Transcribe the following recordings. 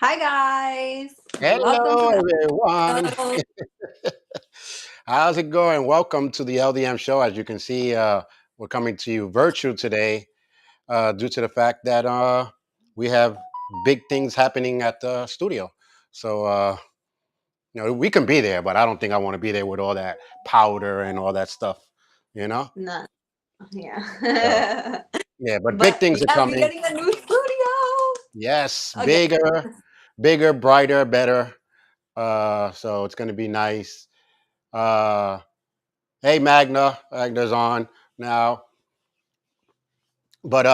Hi guys. Welcome to Hello, the everyone. episode. How's it going? Welcome to the LDM Show. As you can see, we're coming to you virtual today due to the fact that we have big things happening at the studio. So, we can be there, but I don't think I want to be there with all that powder and all that stuff, you know? No, So, yeah. yeah, but big But things are yeah, we're coming. getting a new studio. Yes, Okay. bigger, brighter, better. So it's going to be nice. Uh, Hey Magna's on now. But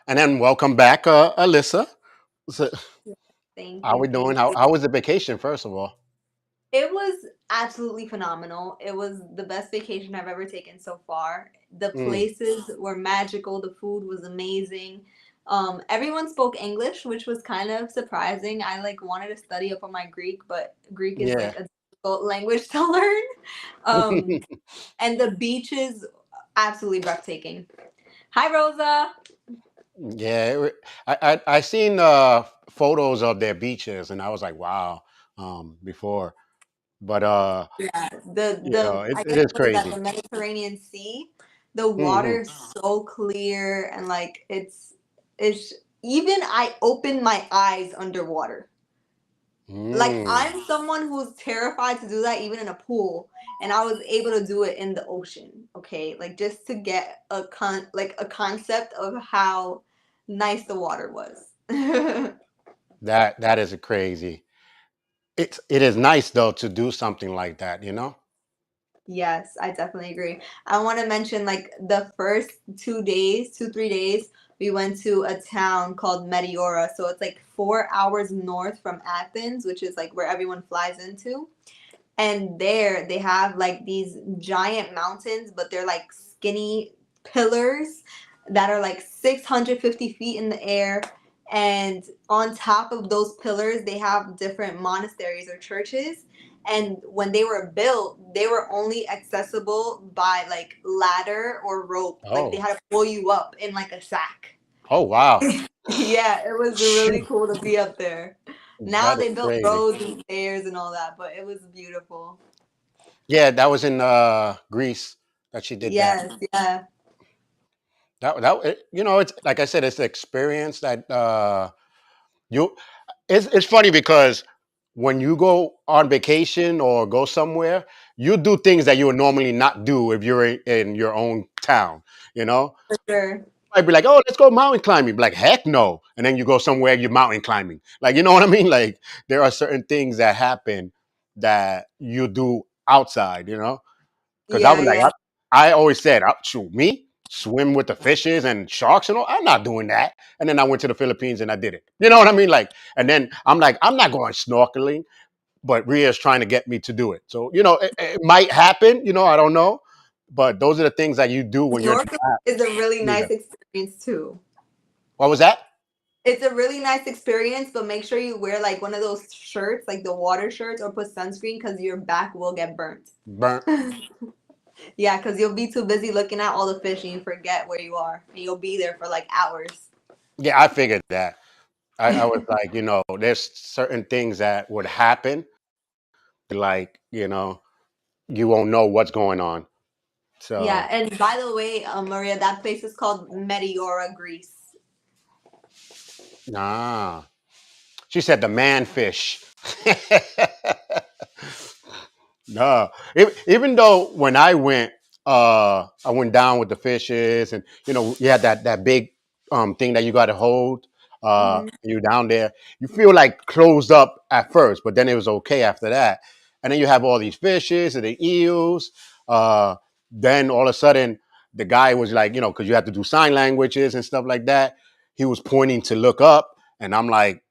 and then welcome back, Alyssa. So, Thank how you, we doing? thank How you. how was the vacation? First of all. It was absolutely phenomenal. It was the best vacation I've ever taken so far. The Mm, places were magical. The food was amazing. Everyone spoke English, which was kind of surprising. I like wanted to study up on my Greek, but Greek is yeah, like a difficult language to learn. Um, and the beaches absolutely breathtaking. Hi Rosa. yeah. I seen photos of their beaches, and I was like, wow. Before, but Yeah, the I it guess is what is that? crazy. The Mediterranean Sea. The Hmm. water is so clear and like it's even I opened my eyes underwater. Like Mm. I'm someone who's terrified to do that even in a pool, and I was able to do it in the ocean. Okay, like just to get a concept of how nice the water was. That is crazy. It is nice though to do something like that. Yes, I definitely agree. I want to mention like the first 2 days, 3 days, we went to a town called Meteora. So it's like 4 hours north from Athens, which is like where everyone flies into. And there they have like these giant mountains, but they're like skinny pillars that are like 650 feet in the air. And on top of those pillars, they have different monasteries or churches. And when they were built, they were only accessible by like ladder or rope. Like they Oh, had to pull you up in like a sack. oh wow. Yeah, it was really Shoot, cool to be up there. Now that is they built crazy. roads and stairs and all that, but it was beautiful. Yeah, that was in Greece that she did that. Yes, yeah. It's like I said, it's the experience that you. It's funny because when you go on vacation or go somewhere, you do things that you would normally not do if you're in your own town. You know, For sure. I'd be like, "Oh, let's go mountain climbing." Be like, "Heck no!" And then you go somewhere you're mountain climbing. Like, you know what I mean? Like, there are certain things that happen that you do outside. Because I Yeah, was like, yeah. I always said, shoot, me swim with the fishes and sharks and all. I'm not doing that. And then I went to the Philippines and I did it. You know what I mean? Like, and then I'm like, I'm not going snorkeling, but Ria's trying to get me to do it. So it might happen. I don't know. But those are the things that you do when you're. Snorkeling is a really Yeah. nice experience too. What was that? It's a really nice experience, but make sure you wear like one of those shirts, like the water shirts, or put sunscreen because your back will get burnt. Burnt. Yeah, because you'll be too busy looking at all the fish and you forget where you are, and you'll be there for like hours. Yeah, I figured that. I was like, there's certain things that would happen, like, you won't know what's going on. Yeah, So, and by the way, Maria, that place is called Meteora, Greece. nah. She said the man fish. No, even though when I went down with the fishes, and you had that big thing that you got to hold. Hmm. You down there, you feel like closed up at first, but then it was okay after that. And then you have all these fishes and the eels. Then all of a sudden, the guy was like, because you have to do sign languages and stuff like that. He was pointing to look up, and I'm like,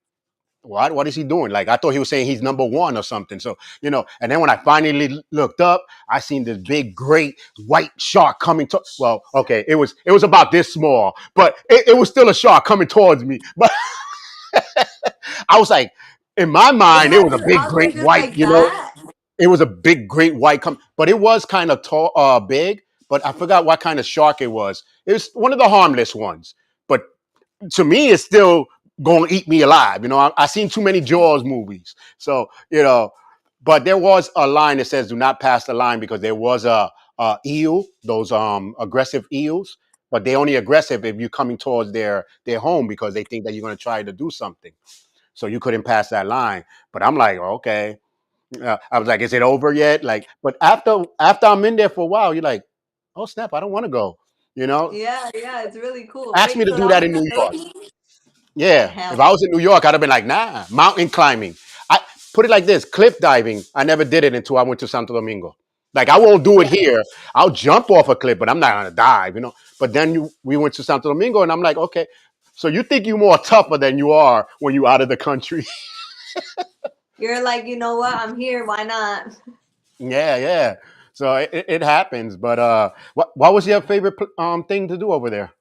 what is he doing? Like, I thought he was saying he's number one or something. So, and then when I finally looked up, I seen this big, great white shark coming to, well, okay, it was about this small, but it was still a shark coming towards me. But I was like, in my It mind, it had was a you big, out there great just white, like that. it was a big, great white but it was kind of tall, big, but I forgot what kind of shark it was. It was one of the harmless ones. But to me, it's still going to eat me alive. I seen too many Jaws movies. So, but there was a line that says do not pass the line because there was a eel, those aggressive eels, but they only aggressive if you're coming towards their home because they think that you're going to try to do something. So you couldn't pass that line. But I'm like, okay. I was like, is it over yet? Like, but after I'm in there for a while, you're like, oh snap, I don't want to go. You know, Yeah, yeah, it's really cool. ask me Wait, to so do that was that in in the New York. Philippines? Yeah, if Hell, I was in New York, I'd have been like, nah, mountain climbing. I put it like this: cliff diving. I never did it until I went to Santo Domingo. Like I won't do it yeah. here. I'll jump off a cliff, but I'm not gonna dive. But then we went to Santo Domingo, and I'm like, okay, so you think you're more tougher than you are when you're out of the country? You're like, you know what? I'm here. Why not? Yeah, yeah. So it happens. But what was your favorite thing to do over there?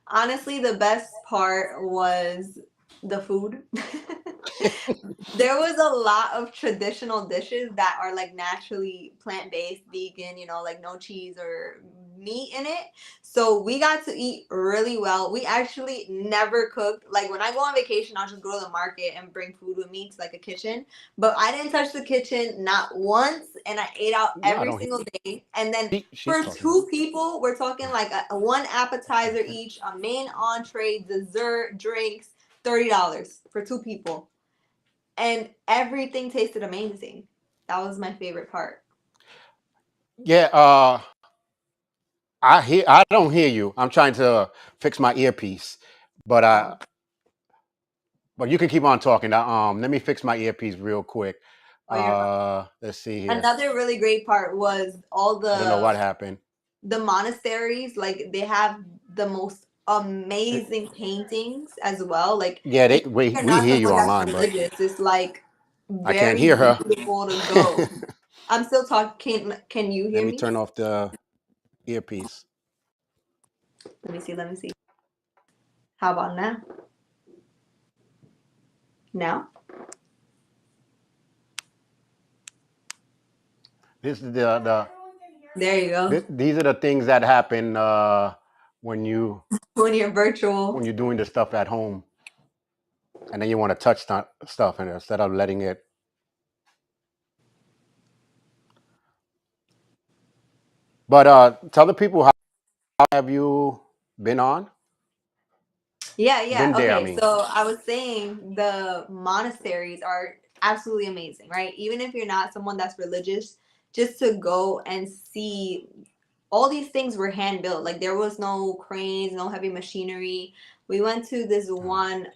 Honestly, the best part was the food. There was a lot of traditional dishes that are like naturally plant-based, vegan, like no cheese or meat in it. So we got to eat really well. We actually never cooked. Like when I go on vacation, I'll just go to the market and bring food with me to like a kitchen. But I didn't touch the kitchen not once, and I ate out No, I every don't. single day. And then She's for talking. two people, we're talking like a one appetizer each, a main entree, dessert, drinks, $30 for two people, and everything tasted amazing. That was my favorite part. Yeah. I don't hear you. I'm trying to fix my earpiece, but Oh, but you can keep on talking. Let me fix my earpiece real quick. oh, you're fine. Let's see here. Another really great part was all I don't know what happened. the monasteries. Like they have the most It, amazing paintings as well. Like yeah, even we if you're we not hear you someone that's online, but religious, it's like I can't very hear her. beautiful to go. I'm still talking. Can you Let hear me me? turn off the earpiece. Let me see. Let me see. How about now? Now? This is the There you go. these are the things that happen when you When you're virtual. when you're doing the stuff at home, and then you want to touch stuff, and instead of letting it. But tell the people how have you been on? Yeah, yeah. Been there, I Okay, mean. so I was saying the monasteries are absolutely amazing, right? Even if you're not someone that's religious, just to go and see all these things were hand built. Like there was no cranes, no heavy machinery. We went to this one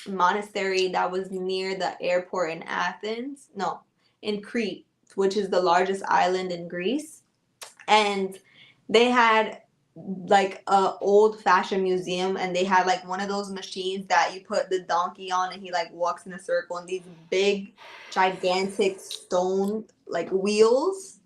monastery that was near the airport in Athens. No, in Crete, which is the largest island in Greece, and they had like a old fashioned museum, and they had like one of those machines that you put the donkey on and he like walks in a circle, and these big gigantic stone like wheels.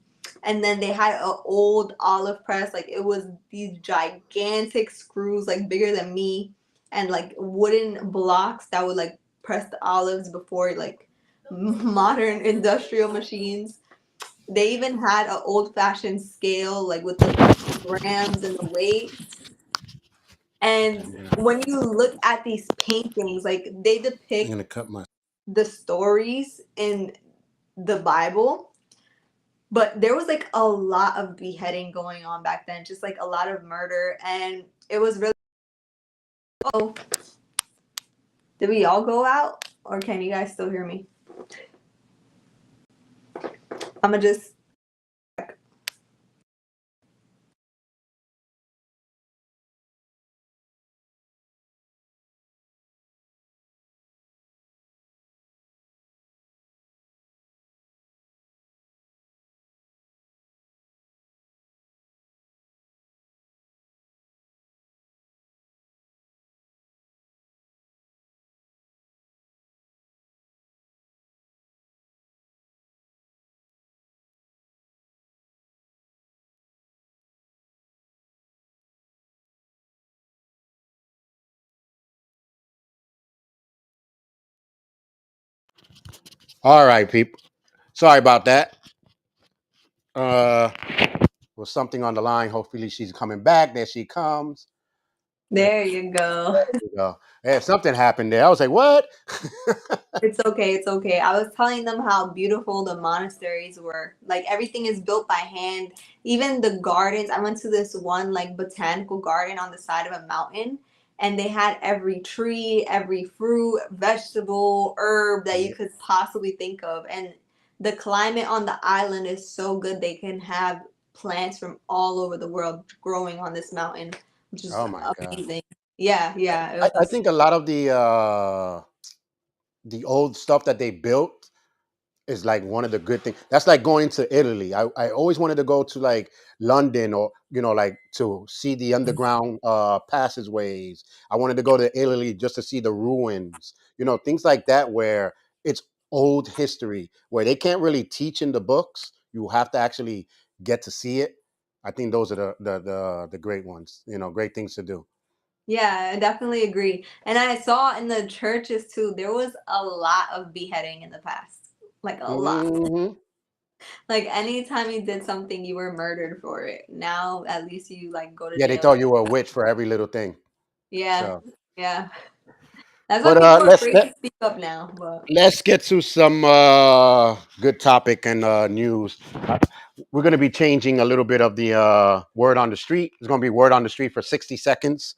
And then they had an old olive press, like it was these gigantic screws like bigger than me, and like wooden blocks that would like press the olives before like modern industrial machines. They even had an old fashioned scale, like with the grams and the weights. And I'm when you look at these paintings, like they depict gonna cut my. the stories in the Bible, but there was like a lot of beheading going on back then, just like a lot of murder. And it was really, oh, did we all go out? Or can you guys still hear me? I'm gonna just, All right, people. Sorry about that. Uh, was something on the line. Hopefully, she's coming back. There she comes. There you go. You know, yeah, something happened there. I was like, what? It's okay, it's okay. I was telling them how beautiful the monasteries were. Like everything is built by hand. Even the gardens. I went to this one like botanical garden on the side of a mountain, and they had every tree, every fruit, vegetable, herb that you could possibly think of. And the climate on the island is so good they can have plants from all over the world growing on this mountain, which is Oh my god! amazing. Yeah, yeah, I, it I was. think a lot of the old stuff that they built is like one of the good things. That's like going to Italy. I always wanted to go to like London or like to see the underground passageways. I wanted to go to Italy just to see the ruins. Things like that where it's old history where they can't really teach in the books. You have to actually get to see it. I think those are the great ones. Great things to do. Yeah, I definitely agree. And I saw in the churches too, there was a lot of beheading in the past. Like a lot. Hmm. Like anytime you did something, you were murdered for it. Now at least you like go to Yeah, they jail. thought you were a witch for every little thing. Yeah, So, yeah. That's why but people are afraid to speak up now. But let's get to some good topic and news. We're going to be changing a little bit of the word on the street. It's going to be word on the street for 60 seconds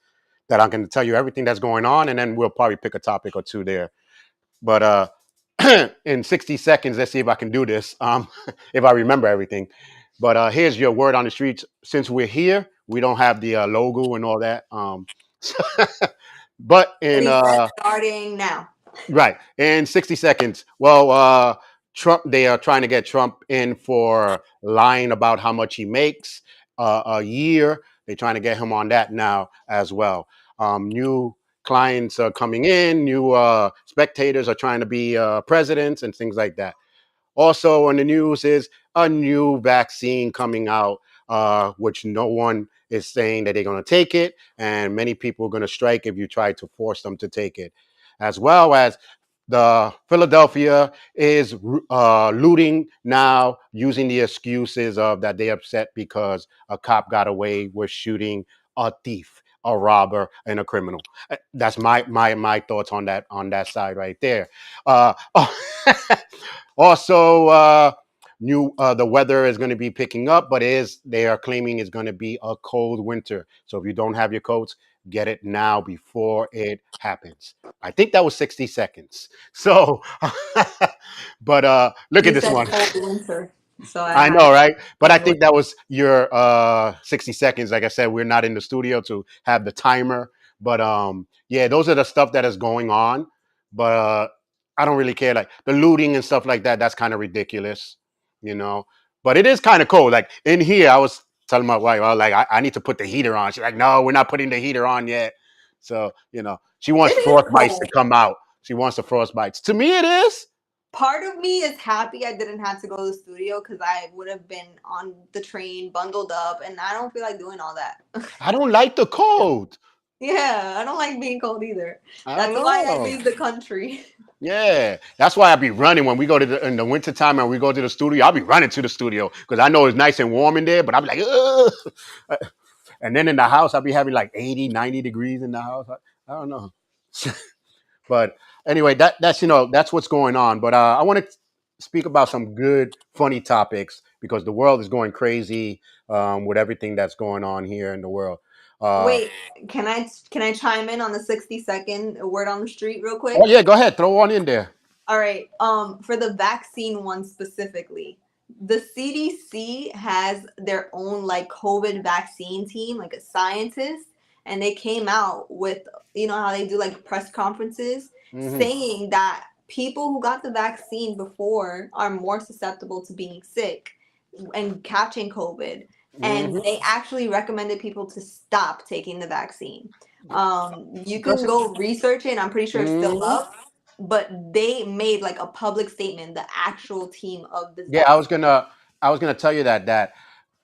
that I'm going to tell you everything that's going on, and then we'll probably pick a topic or two there. But in 60 seconds, let's see if I can do this, if I remember everything. But here's your word on the streets. Since we're here, we don't have the logo and all that. But in ready, set, starting now. right. In 60 seconds. Well, Trump, they are trying to get Trump in for lying about how much he makes a year. They're trying to get him on that now as well. New clients are coming in, new spectators are trying to be presidents and things like that. Also, in the news is a new vaccine coming out, which no one is saying that they're going to take it, and many people are going to strike if you try to force them to take it. As well as the Philadelphia is looting now, using the excuses of that they upset because a cop got away with shooting a thief, a robber, and a criminal. That's my thoughts on that side right there. Oh, also, new the weather is going to be picking up, but they are claiming it's going to be a cold winter. So if you don't have your coats, get it now before it happens. I think that was 60 seconds. So, but look at You this said one. cold winter, so I I had know, right? But I cold think that was your 60 seconds. Like I said, we're not in the studio to have the timer. But yeah, those are the stuff that is going on. But I don't really care. Like the looting and stuff like that, that's kind of ridiculous, you know. But it is kind of cold. Like in here, I was telling my wife, I was like, I need to put the heater on. She's like, no, we're not putting the heater on yet. So, she It wants is frostbites to cold. come out. She wants the frostbites. To me, it is. Part of me is happy I didn't have to go to the studio because I would have been on the train bundled up, and I don't feel like doing all that. I don't like the cold. Yeah, I don't like being cold either. I don't That's why I know. leave the country. Yeah, that's why I be running when we go to in the wintertime and we go to the studio. I'll be running to the studio because I know it's nice and warm in there, but I'll be like, ugh. And then in the house, I'll be having like 80, 90 degrees in the house. I don't know. But anyway, that's what's going on. But I want to speak about some good, funny topics because the world is going crazy with everything that's going on here in the world. Uh, Wait, can I chime in on the 60-second word on the street real oh quick? yeah, go ahead, throw one in there. All right. For the vaccine one specifically, the CDC has their own like COVID vaccine team, like a scientist, and they came out with how they do like press conferences Hmm. saying that people who got the vaccine before are more susceptible to being sick and catching COVID. And Hmm. they actually recommended people to stop taking the vaccine. You Because can go research it. I'm pretty sure it's still mhm. up, but they made like a public statement, the actual team of this Yeah, I vaccine. was gonna tell you that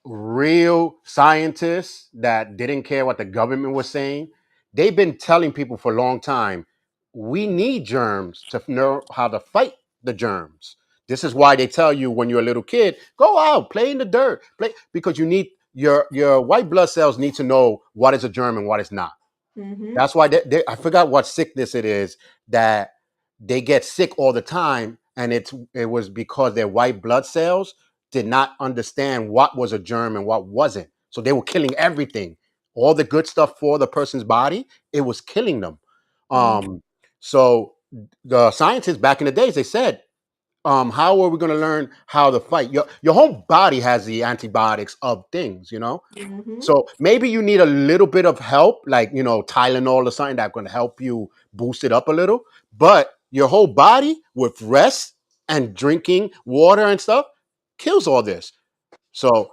real scientists that didn't care what the government was saying, they've been telling people for a long time, we need germs to know how to fight the germs. This is why they tell you when you're a little kid, go out, play in the dirt, play because you need your white blood cells need to know what is a germ and what is not. Mhm. That's why I forgot what sickness it is that they get sick all the time, and it was because their white blood cells did not understand what was a germ and what wasn't. So they were killing everything, all the good stuff for the person's body. It was killing them. Mm. So the scientists back in the days, they said, how are we going to learn how to fight? Your whole body has the antibiotics of things, you know. Mhm. So maybe you need a little bit of help, like, you know, Tylenol or something that's going to help you boost it up a little. But your whole body with rest and drinking water and stuff kills all this. So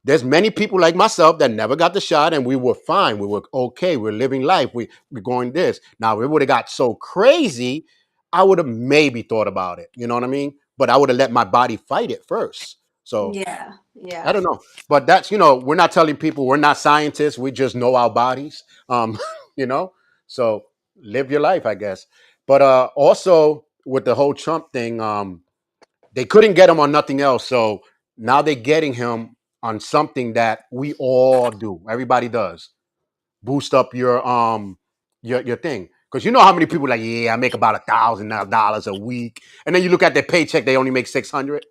there's many people like myself that never got the shot, and we were fine. We were okay. We're living life. We're going this. Now, if it would have got so crazy, I would have maybe thought about it. You know what I mean? But I would have let my body fight it first. So Yeah. I Yeah. don't know, but that's, you know, we're not telling people, we're not scientists. We just know our bodies, you know. So live your life, I guess. But also with the whole Trump thing, they couldn't get him on nothing else, so now they're getting him on something that we all do. Everybody does boost up your thing. Because you know how many people are like, yeah, I make about $1,000 a week, and then you look at their paycheck, they only make 600.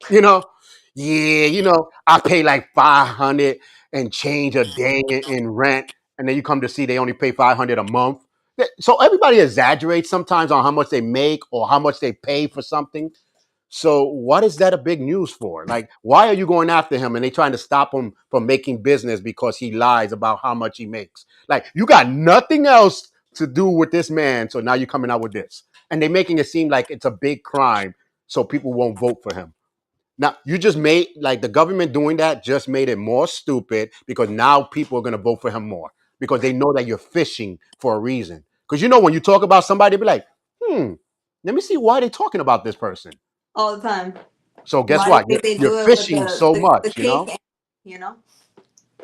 You know, yeah, you know, I pay like 500 and change a day in rent, and then you come to see they only pay 500 a month. So everybody exaggerates sometimes on how much they make or how much they pay for something. So what is that a big news for? Like, why are you going after him and they trying to stop him from making business because he lies about how much he makes? Like, you got nothing else to do with this man, so now you're coming out with this, and they're making it seem like it's a big crime, so people won't vote for him. Now, you just made, like, the government doing that just made it more stupid, because now people are going to vote for him more because they know that you're fishing for a reason. Because, you know, when you talk about somebody, be like, let me see why they're talking about this person. All the time. So guess Why do you what? think they You're do it with fishing so the much, you cake? know? You know.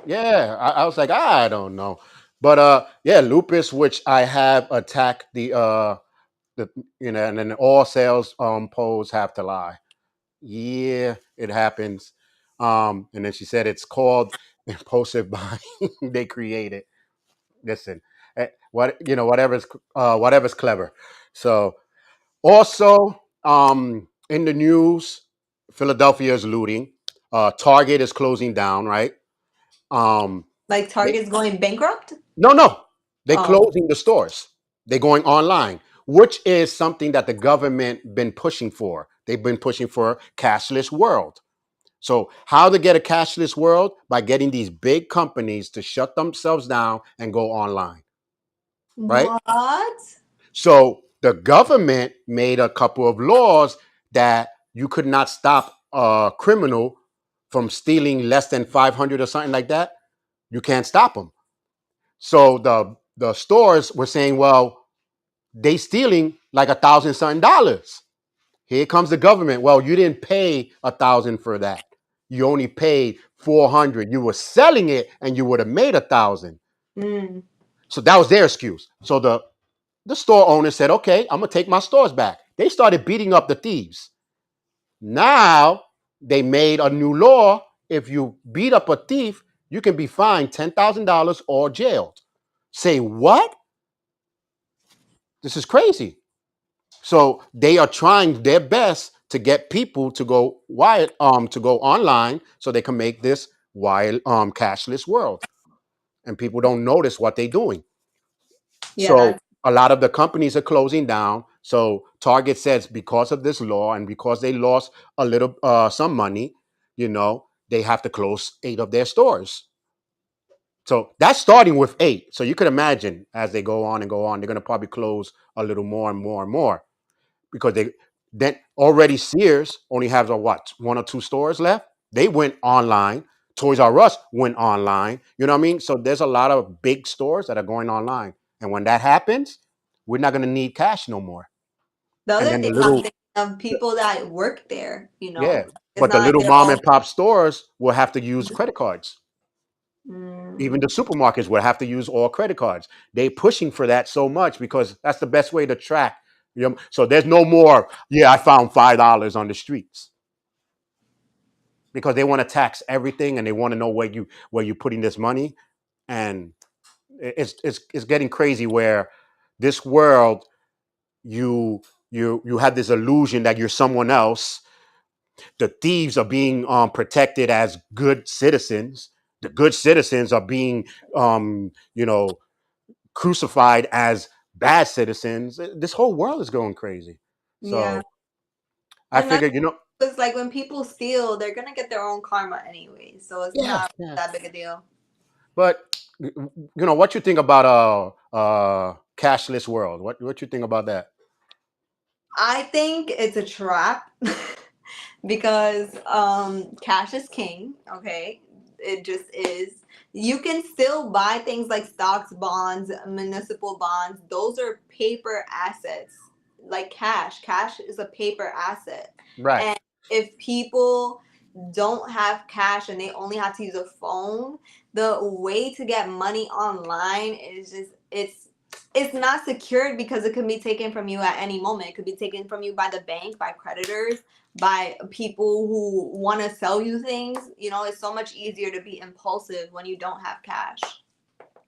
Yeah. I was like, I don't know. But yeah, lupus, which I have attacked the you know, and then all sales polls have to lie. Yeah, it happens. And then she said it's called impulsive buying. They create it. Listen, what, you know, whatever's clever. So also, in the news, Philadelphia is looting. Target is closing down, right? Um, Like they, Target's going bankrupt. no, they're Oh. closing the stores. They're going online, which is something that the government been pushing for. They've been pushing for cashless world. So how to get a cashless world? By getting these big companies to shut themselves down and go online, right? What? So the government made a couple of laws that you could not stop a criminal from stealing less than 500 or something like that. You can't stop them. So the stores were saying, well, they stealing like $1,000 something. Here comes the government. Well, you didn't pay 1,000 for that. You only paid 400. You were selling it, and you would have made 1,000. Mm. So that was their excuse. So the store owner said, okay, I'm going to take my stores back. They started beating up the thieves. Now they made a new law. If you beat up a thief, you can be fined $10,000 or jailed. Say what? This is crazy. So they are trying their best to get people to go wild, to go online, so they can make this wild, cashless world, and people don't notice what they're doing. Yeah, So that's a lot of the companies are closing down. So Target says because of this law and because they lost a little some money, you know, they have to close 8 of their stores. So that's starting with 8. So you could imagine as they go on and go on, they're going to probably close a little more and more and more, because they then already Sears only has a what, 1 or 2 stores left. They went online. Toys R Us went online. You know what I mean? So there's a lot of big stores that are going online, and when that happens, we're not going to need cash no more. the And other then the thing I'm little, thinking of people that work there. You yeah, know, it's but the not like little they're mom all. and pop stores will have to use credit cards. Mm. Even the supermarkets will have to use all credit cards. They pushing for that so much because that's the best way to track. You know, so there's no more. Yeah, I found $5 on the streets, because they want to tax everything and they want to know where you're putting this money. And It's getting crazy where this world, you you have this illusion that you're someone else. The thieves are being protected as good citizens. The good citizens are being crucified as bad citizens. This whole world is going crazy. Yeah. So I And that's figured, it's like when people steal, they're gonna get their own karma anyway. So it's yeah, not yeah. that big a deal. But what you think about cashless world? What you think about that? I think it's a trap because cash is king, okay? It just is. You can still buy things like stocks, bonds, municipal bonds. Those are paper assets. Like cash. Cash is a paper asset. Right. And if people don't have cash and they only have to use a phone, the way to get money online is just it's not secured because it can be taken from you at any moment. It could be taken from you by the bank, by creditors, by people who want to sell you things. You know, it's so much easier to be impulsive when you don't have cash.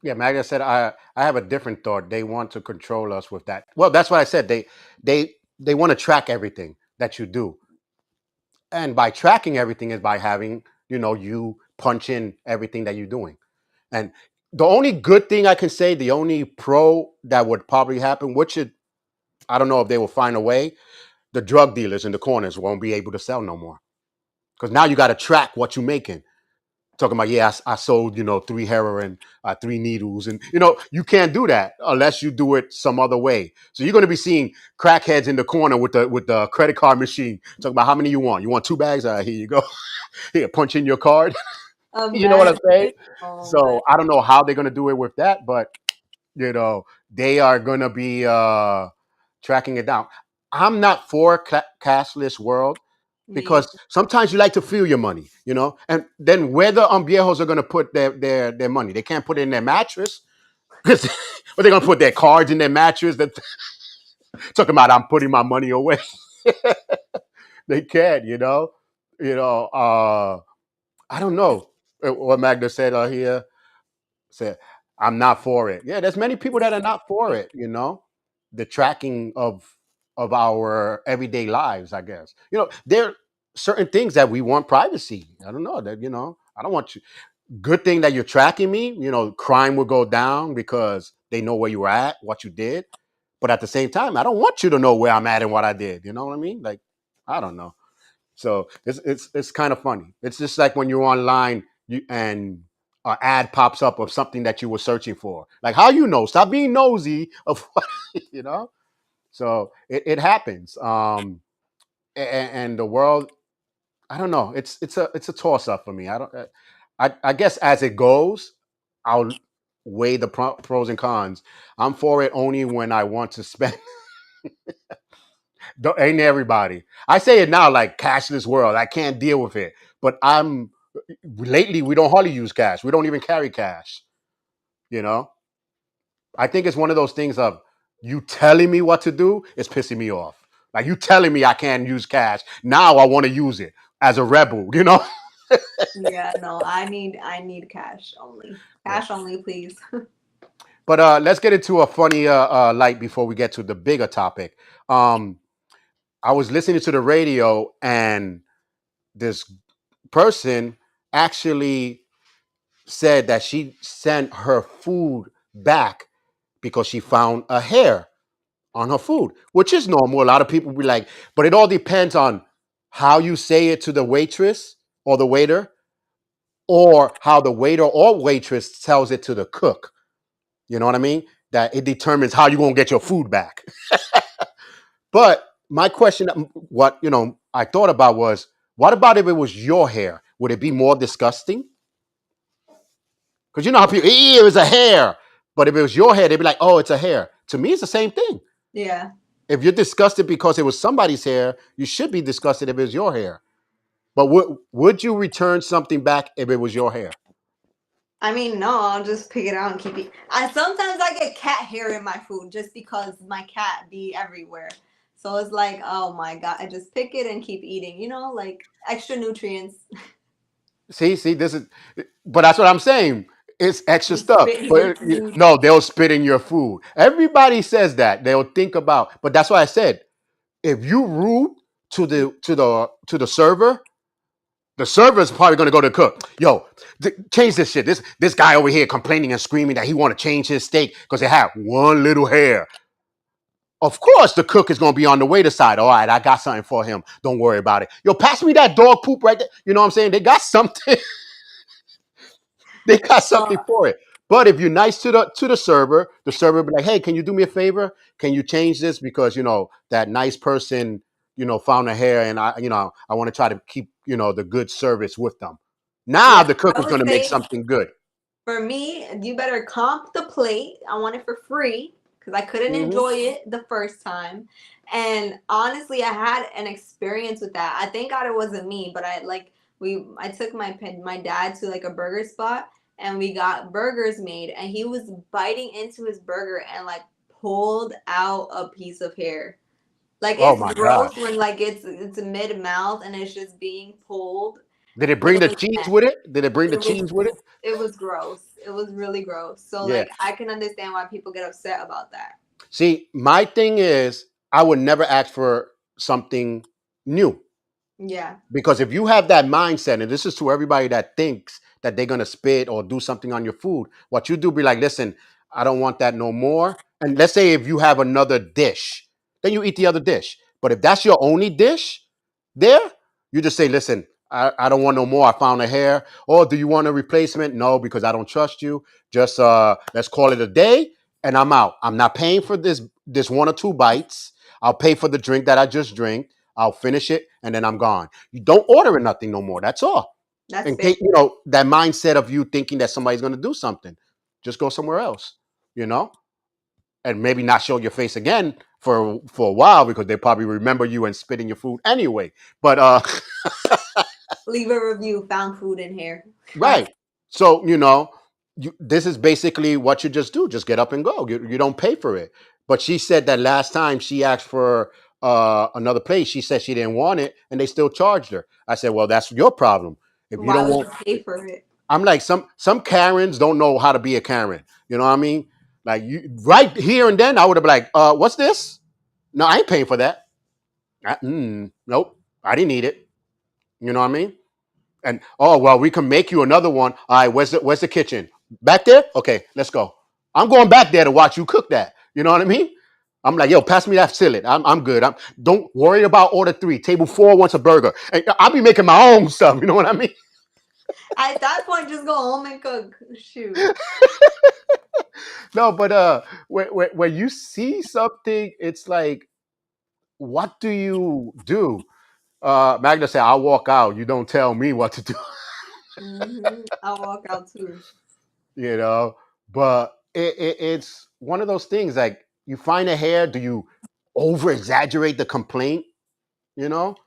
Yeah, Magda said I have a different thought. They want to control us with that. Well, that's what I said. They want to track everything that you do. And by tracking everything is by having, you punch in everything that you're doing. And the only good thing I can say, the only pro that would probably happen, which I don't know if they will find a way, the drug dealers in the corners won't be able to sell no more. Because now you got to track what you're making. Talking about, yeah, I sold, three heroin, three needles. And, you can't do that unless you do it some other way. So you're going to be seeing crackheads in the corner with the credit card machine. Talking about how many you want. You want two bags? Here you go. Here, punch in your card. You know what I'm saying? Imagine. Oh man. So I don't know how they're going to do it with that, but, they are going to be tracking it down. I'm not for cashless world Me. because sometimes you like to feel your money, and then where the viejos are going to put their money? They can't put it in their mattress because but they're going to put their cards in their mattress. That talking about I'm putting my money away. They can't, you know. I don't know what Magda said here. Said I'm not for it. Yeah, there's many people that are not for it. The tracking of our everyday lives. I guess there are certain things that we want privacy. I don't know that I don't want you. Good thing that you're tracking me. Crime will go down because they know where you were at, what you did. But at the same time, I don't want you to know where I'm at and what I did. You know what I mean? Like, I don't know. So it's kind of funny. It's just like when you're online and an ad pops up of something that you were searching for. Like, how Stop being nosy of what you know. So it happens. And the world, I don't know. It's a toss up for me. I don't. I guess as it goes, I'll weigh the pros and cons. I'm for it only when I want to spend. Ain't everybody. I say it now like cashless world. I can't deal with it. But I'm lately we don't hardly use cash. We don't even carry cash. You know, I think it's one of those things of you telling me what to do is pissing me off. Like you telling me I can't use cash. Now I want to use it as a rebel. Yeah, no, I need cash only. Yeah. Cash only, please. But let's get into a funny light before we get to the bigger topic. Um, I was listening to the radio and this person actually said that she sent her food back because she found a hair on her food, which is normal. A lot of people be like, but it all depends on how you say it to the waitress or the waiter, or how the waiter or waitress tells it to the cook. You know what I mean? That it determines how you're gonna get your food back. But my question, what I thought about was, what about if it was your hair? Would it be more disgusting? Because you know how people, it was a hair. But if it was your hair, they'd be like, oh, it's a hair. To me, it's the same thing. Yeah. If you're disgusted because it was somebody's hair, you should be disgusted if it was your hair. But would you return something back if it was your hair? I mean, no, I'll just pick it out and keep it. I sometimes I get cat hair in my food just because my cat be everywhere. So it's like, oh my god, I just pick it and keep eating. Like extra nutrients. See, this is, but that's what I'm saying. It's extra They stuff. spit in your But food. no, they'll spit in your food. Everybody says that. They'll think about, but that's why I said if you rude to the server, the server is probably gonna go to the cook. Yo, change this shit. This guy over here complaining and screaming that he want to change his steak because it had one little hair. Of course, the cook is gonna be on the waiter side. All right, I got something for him. Don't worry about it. Yo, pass me that dog poop right there. You know what I'm saying? They got something. They got something Uh, for it. But if you're nice the server will be like, hey, can you do me a favor? Can you change this? Because that nice person, found a hair and I want to try to keep, the good service with them. Now yeah, the cook I is would gonna make say something good. for me, you better comp the plate. I want it for free because I couldn't Hmm. enjoy it the first time. And honestly, I had an experience with that. I thank God it wasn't me, but I took my dad to like a burger spot and we got burgers made and he was biting into his burger and like pulled out a piece of hair. Like Oh it's my gross gosh. when like it's mid mouth and it's just being pulled. Did it But bring it the was cheese with it? Did it bring the it was cheese with it? it was gross. It was really gross. So Yeah. like I can understand why people get upset about that. See, my thing is I would never ask for something new. Yeah. Because if you have that mindset, and this is to everybody that thinks that they're gonna spit or do something on your food, what you do be like, listen, I don't want that no more. And let's say if you have another dish, then you eat the other dish. But if that's your only dish there, you just say, listen, I don't want no more. I found a hair. Or do you want a replacement? No, because I don't trust you. Just let's call it a day and I'm out. I'm not paying for this one or two bites. I'll pay for the drink that I just drank. I'll finish it and then I'm gone. You don't order nothing no more. That's all. That's In fair. case that mindset of you thinking that somebody's going to do something, just go somewhere else. You know, and maybe not show your face again for a while because they probably remember you and spit in your food anyway. But Leave a review. Found food in here. right. So this is basically what you just do. Just get up and go. You don't pay for it. But she said that last time she asked for another place, she said she didn't want it, and they still charged her. I said, well, that's your problem. If you Why don't would you want, pay for it? I'm like some Karens don't know how to be a Karen. You know what I mean? Like you right here and then, I would have been like, what's this? No, I ain't paying for that. Nope, I didn't need it. You know what I mean? And oh well, we can make you another one. All right, where's the kitchen? Back there? Okay, let's go. I'm going back there to watch you cook that. You know what I mean? I'm like, yo, pass me that fillet. I'm good. Don't worry about order three. Table four wants a burger. And I'll be making my own stuff. You know what I mean? At that point, just go home and cook. Shoot. No, but when you see something, it's like, what do you do? Magda said, I'll walk out. You don't tell me what to do. I'll walk out too. you know. But it's one of those things like you find a hair, do you over exaggerate the complaint? You know,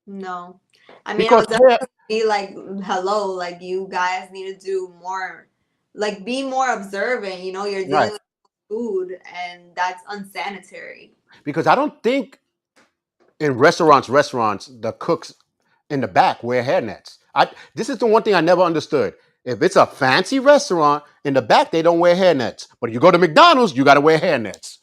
No. I mean, because I'll hair, definitely be like, hello, like you guys need to do more, like be more observant. You're right? dealing with food and that's unsanitary. Because I don't think in restaurants, the cooks in the back wear hairnets. This is the one thing I never understood. If it's a fancy restaurant, in the back they don't wear hairnets, but if you go to McDonald's, you got to wear hairnets.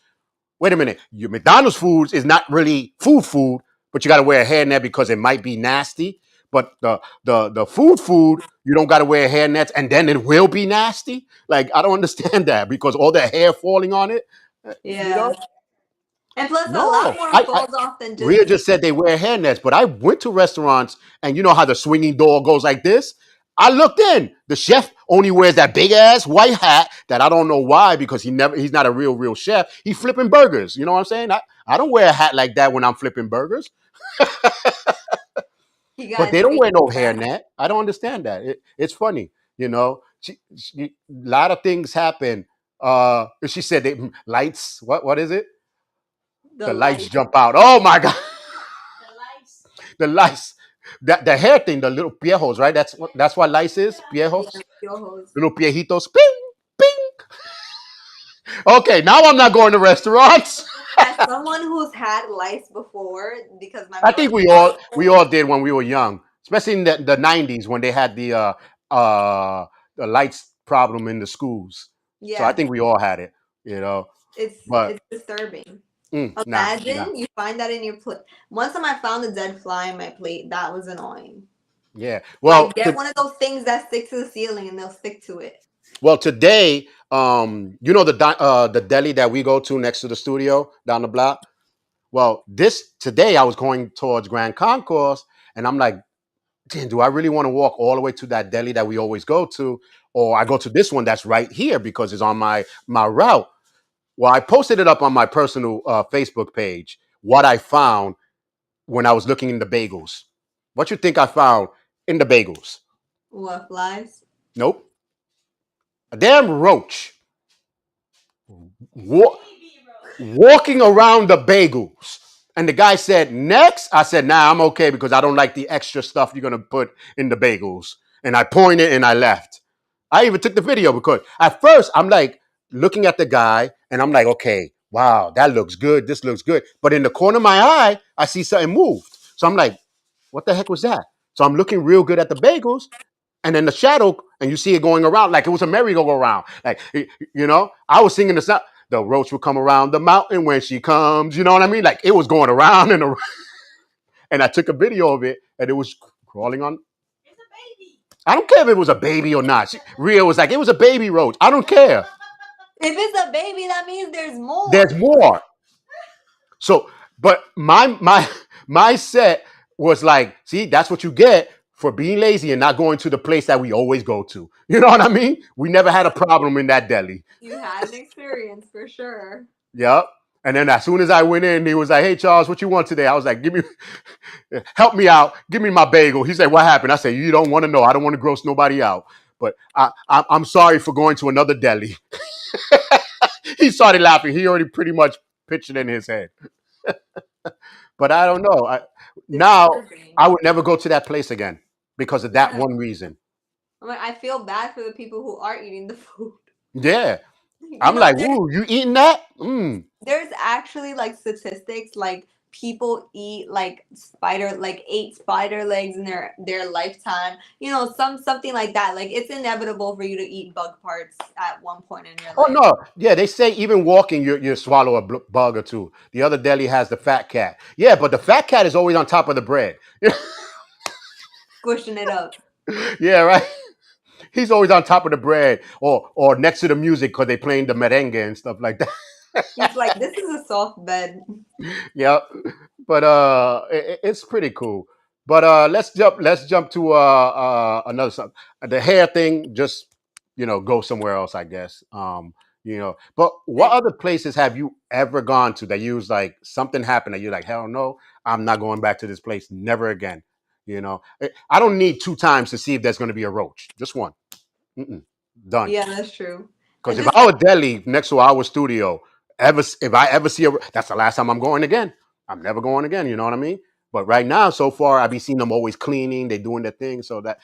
Wait a minute, your McDonald's foods is not really food, but you got to wear a hairnet because it might be nasty. But the food, you don't got to wear hair nets, and then it will be nasty. Like I don't understand that because all the hair falling on it. You know, Yeah. And plus, a lot no. more I falls off than just Rhea just said they wear hair nets, but I went to restaurants, and you know how the swinging door goes like this. I looked in. The chef only wears that big ass white hat that I don't know why because he's not a real chef. He's flipping burgers. You know what I'm saying? I don't wear a hat like that when I'm flipping burgers. you But gotta they don't take wear no that. hairnet. I don't understand that. It's funny, you know. A lot of things happen. She said lights. What is it? The The lights light. jump out. Oh my god, the lights. That the hair thing, the little piejos, right? That's what lights is. Yeah, Piejos, piojos. little piejitos. Ping, ping. Okay, now I'm not going to restaurants. As someone who's had lice before, because my I think we brother-in-law all we all did when we were young, especially in the '90s when they had uh the lights problem in the schools. So I Yeah, think we all had it, you know. But it's disturbing. nah, nah, Imagine you find that in your plate. One time I found a dead fly in my plate. That was annoying. yeah. Like get one of those things that stick to the ceiling and they'll stick to it. Well, today, you know the deli that we go to next to the studio down the block. Well, this today I was going towards Grand Concourse, and I'm like, damn, do I really want to walk all the way to that deli that we always go to, or I go to this one that's right here because it's on my route? Well, I posted it up on my personal Facebook page. What I found when I was looking in the bagels. What you think I found in the bagels? What flies? Nope, a damn roach. Wa- Walking around the bagels. And the guy said, next. I said, nah, I'm okay because I don't like the extra stuff you're going to put in the bagels. And I pointed and I left. I even took the video because at first I'm like looking at the guy and I'm like, okay, wow, that looks good. This looks good. But in the corner of my eye, I see something moved. So I'm like, what the heck was that? So I'm looking real good at the bagels and then the shadow, and you see it going around like it was a merry-go-round. Like, I was singing the song. The roach will come around the mountain when she comes. You know what I mean? Like it was going around and around. And I took a video of it, and it was crawling on. I don't care if it was a baby or not. Ria was like, it was a baby roach. I don't care. If it's a baby, that means there's There's more. more. So, but my set was like, see, that's what you get for being lazy and not going to the place that we always go to. You know what I mean? We never had a problem in that deli. You had an experience for sure. Yep. And then as soon as I went in, he was like, "Hey Charles, what you want today?" I was like, "Give me, help me out. Give me my bagel." He said, "What happened?" I said, "You don't want to know. I don't want to gross nobody out. But I'm sorry for going to another deli." He started laughing. He already pretty much pictured it in his head. But I don't know. Now Disturbing. I would never go to that place again because of that Yeah. one reason. I'm like, I feel bad for the people who are eating the food. Yeah, You I'm know, like, "Ooh, you eating that?" Mm. there's actually like statistics like people eat like spider like 8 spider legs in their lifetime. You know, something like that. Like it's inevitable for you to eat bug parts at one point in your Oh life. no, yeah, they say even walking, you swallow a bug or two. The other deli has the fat cat. Yeah, but the fat cat is always on top of the bread. Squishing it up. Yeah, right. He's always on top of the bread or next to the music because they playing the merengue and stuff like that. He's like, this is a soft bed. Yeah, but it's pretty cool. But let's jump to another something. The hair thing, just go somewhere else, I guess. But what Like, other places have you ever gone to that you was like something happened that you're like, hell no, I'm not going back to this place never again. I don't need two times to see if there's going to be a roach. Just one. Mm-mm. Done. yeah, that's true. Because And if just our deli next to our studio, if I ever see that's the last time I'm going again. I'm never going again. You know what I mean? But right now, so far, I've been seeing them always cleaning. They doing their thing, so that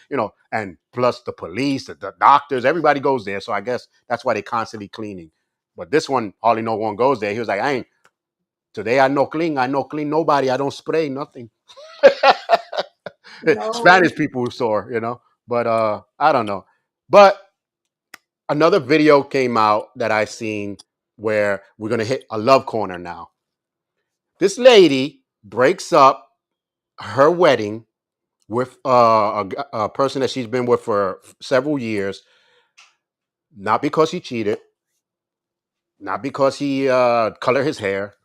and plus the police, the doctors, everybody goes there. So I guess that's why they constantly cleaning. But this one, hardly no one goes there. He was like, I ain't today. I no clean. I no clean nobody. I don't spray nothing. no. Spanish people sore. But I don't know. But another video came out that I seen where we're gonna hit a love corner now. This lady breaks up her wedding with a person that she's been with for several years, not because he cheated, not because he colored his hair,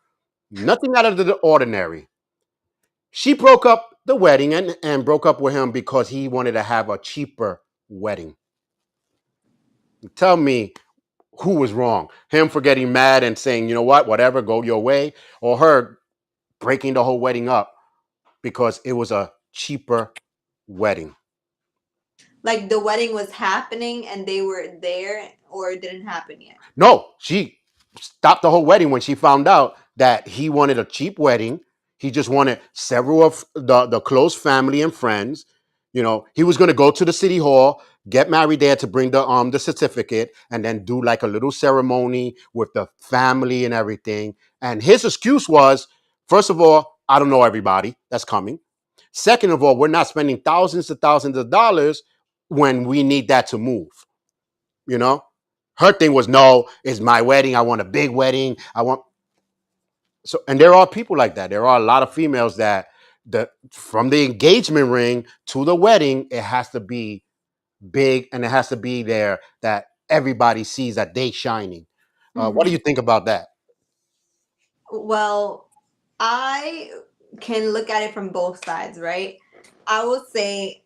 nothing out of the ordinary. She broke up the wedding and broke up with him because he wanted to have a cheaper wedding. Tell me who was wrong? Him for getting mad and saying, you know what, whatever, go your way, or her breaking the whole wedding up because it was a cheaper wedding. Like the wedding was happening and they were there or it didn't happen yet. No, she stopped the whole wedding when she found out that he wanted a cheap wedding. He just wanted several of the close family and friends. He was going to go to the city hall, get married there to bring the certificate, and then do like a little ceremony with the family and everything. And his excuse was, first of all, I don't know everybody that's coming. Second of all, we're not spending thousands of dollars when we need that to move. You know, her thing was no, it's my wedding. I want a big wedding. I want so, and there are people like that. There are a lot of females that the from the engagement ring to the wedding, it has to be big and it has to be there that everybody sees that they shining. What do Hmm. you think about that? Well, I can look at it from both sides, right? I would say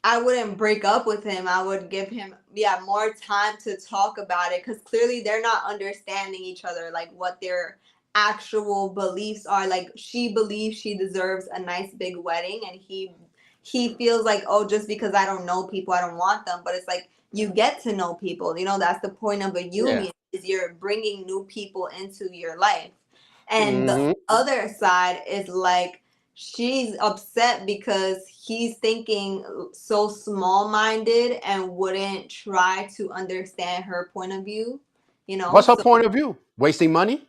I wouldn't break up with him. I would give him, yeah, more time to talk about it because clearly they're not understanding each other, like what their actual beliefs are. Like she believes she deserves a nice big wedding, and he feels like, oh, just because I don't know people, I don't want them. But it's like you get to know people. You know, that's the point of a Yeah. union is you're bringing new people into your life. And the Hmm. other side is like she's upset because he's thinking so small minded and wouldn't try to understand her point of view, you know? What's her So point of view? Wasting money?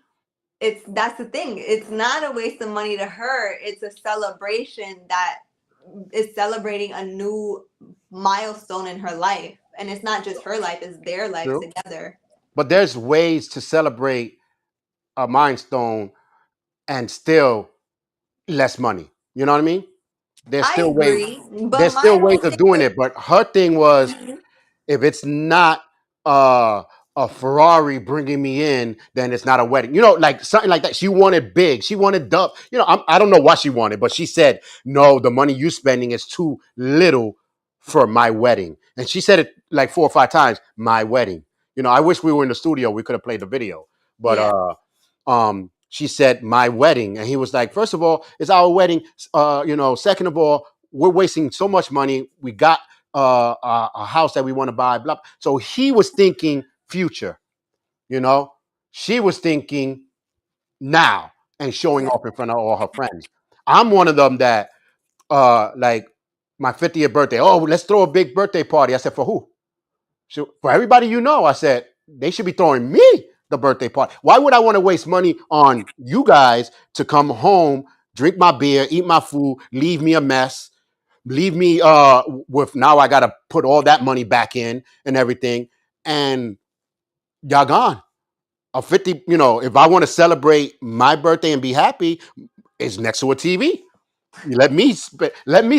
it's that's the thing. It's not a waste of money to her. It's a celebration that is celebrating a new milestone in her life. And it's not just her life, it's their life True. together. But there's ways to celebrate a milestone and still less money. You know what I mean? There's I still ways. agree, but There's my still ways whole of thing doing with it. But her thing was, if it's not uh, a Ferrari bringing me in, then it's not a wedding. You know, like something like that. She wanted big. She wanted dub. You know, I don't know what she wanted, but she said, "No, the money you spending is too little for my wedding." And she said it like 4 or 5 times. My wedding. You know, I wish we were in the studio. We could have played the video, but yeah, she said my wedding, and he was like, first of all, it's our wedding. You know, second of all, we're wasting so much money. We got a house that we want to buy. Blah. So he was thinking future. You know, she was thinking now and showing yeah, off in front of all her friends. I'm one of them that like my 50th birthday. Oh, let's throw a big birthday party. I said, for who? So for everybody you know, I said they should be throwing me the birthday party. Why would I want to waste money on you guys to come home, drink my beer, eat my food, leave me a mess, leave me with now I gotta put all that money back in and everything, and y'all gone. A 50, you know, if I want to celebrate my birthday and be happy, it's next to a TV. Let me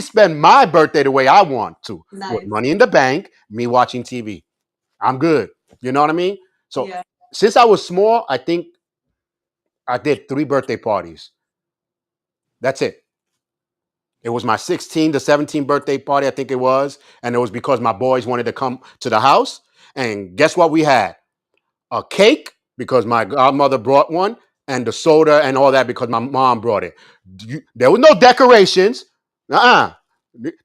spend my birthday the way I want to, with nice. money in the bank, me watching TV. I'm good. You know what I mean? So Yeah. since I was small, I think I did 3 birthday parties. That's it. It was my 16 to 17 birthday party, I think it was. And it was because my boys wanted to come to the house. And guess what we had? A cake because my godmother brought one, and the soda and all that because my mom brought it. There was no decorations. Uh-uh.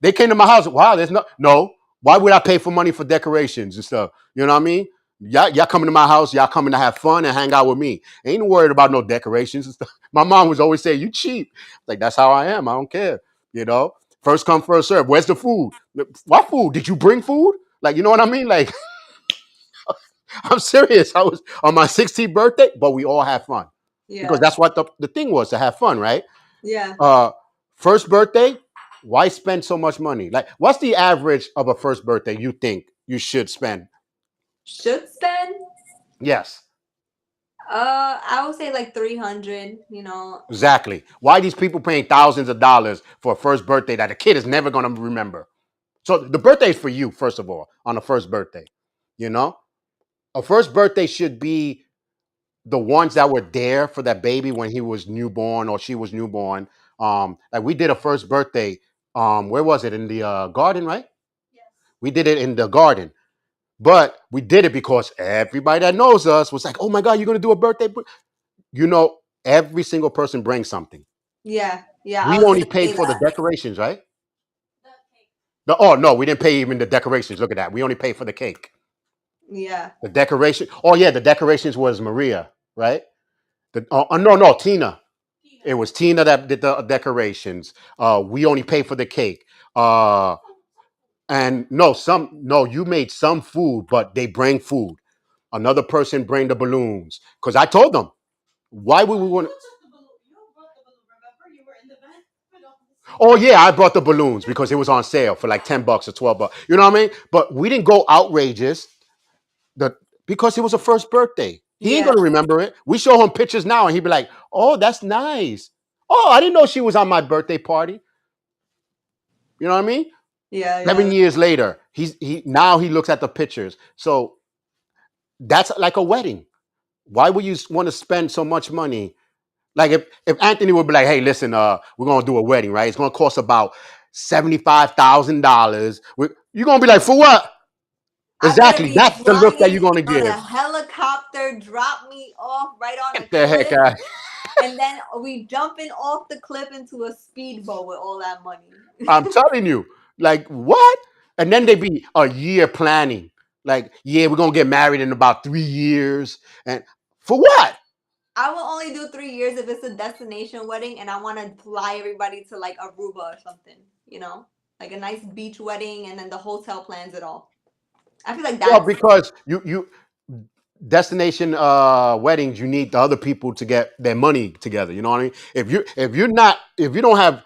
They came to my house. Wow, there's no. Why would I pay for money for decorations and stuff? You know what I mean? Y'all coming to my house, y'all coming to have fun and hang out with me. Ain't worried about no decorations and stuff. My mom was always saying, "You cheap." Like that's how I am. I don't care. You know, first come, first serve. Where's the food? What food? Did you bring food? Like you know what I mean? Like I'm serious. I was on my 16th birthday, but we all had fun because Yeah. that's what the thing was to have fun, right? Yeah. Uh, first birthday, why spend so much money? Like, what's the average of a first birthday you think you should spend? Should spend Yes, I would say like 300, you know. exactly. Why these people paying thousands of dollars for a first birthday that a kid is never going to remember? So the birthday is for you, first of all, on a first birthday. You know, a first birthday should be the ones that were there for that baby when he was newborn or she was newborn. Like we did a first birthday. Where was it? In the garden, right? We did it in the garden, but we did it because everybody that knows us was like, "Oh my God, you're gonna do a birthday?" You know, every single person brings something. Yeah. Yeah, I We was only gonna paid say for the that. decorations, right? Oh no, we didn't pay even the decorations. Look at that. We only paid for the cake. Yeah. The decoration. Oh yeah, the decorations was Maria, right? No, Tina. It was Tina that did the decorations. We only paid for the cake. And no, you made some food, but they bring food. Another person bring the balloons because I told them why would we want. Oh yeah, I brought the balloons because it was on sale for like $10 or $12. You know what I mean? But we didn't go outrageous. the because it was a first birthday. He ain't Yeah, gonna remember it. We show him pictures now, and he'd be like, "Oh, that's nice. Oh, I didn't know she was on my birthday party." You know what I mean? yeah, 7 years later, he now he looks at the pictures. So that's like a wedding. Why would you want to spend so much money? Like if Anthony would be like, "Hey, listen, we're gonna do a wedding, right? It's gonna cost about $75,000." You're gonna be like, "For what?" I better Exactly. be That's the look that flying you're gonna on give. a helicopter, drop me off right on a Get the heck cliff, out. and then we jumping off the cliff into a speedboat with all that money. I'm telling you, like what? And then they be a year planning. Like, yeah, we're gonna get married in about 3 years, and for what? I will only do 3 years if it's a destination wedding and I want to fly everybody to like Aruba or something, you know? Like a nice beach wedding and then the hotel plans it all. I feel like Well, that's because you destination weddings, you need the other people to get their money together. You know what I mean? If you don't have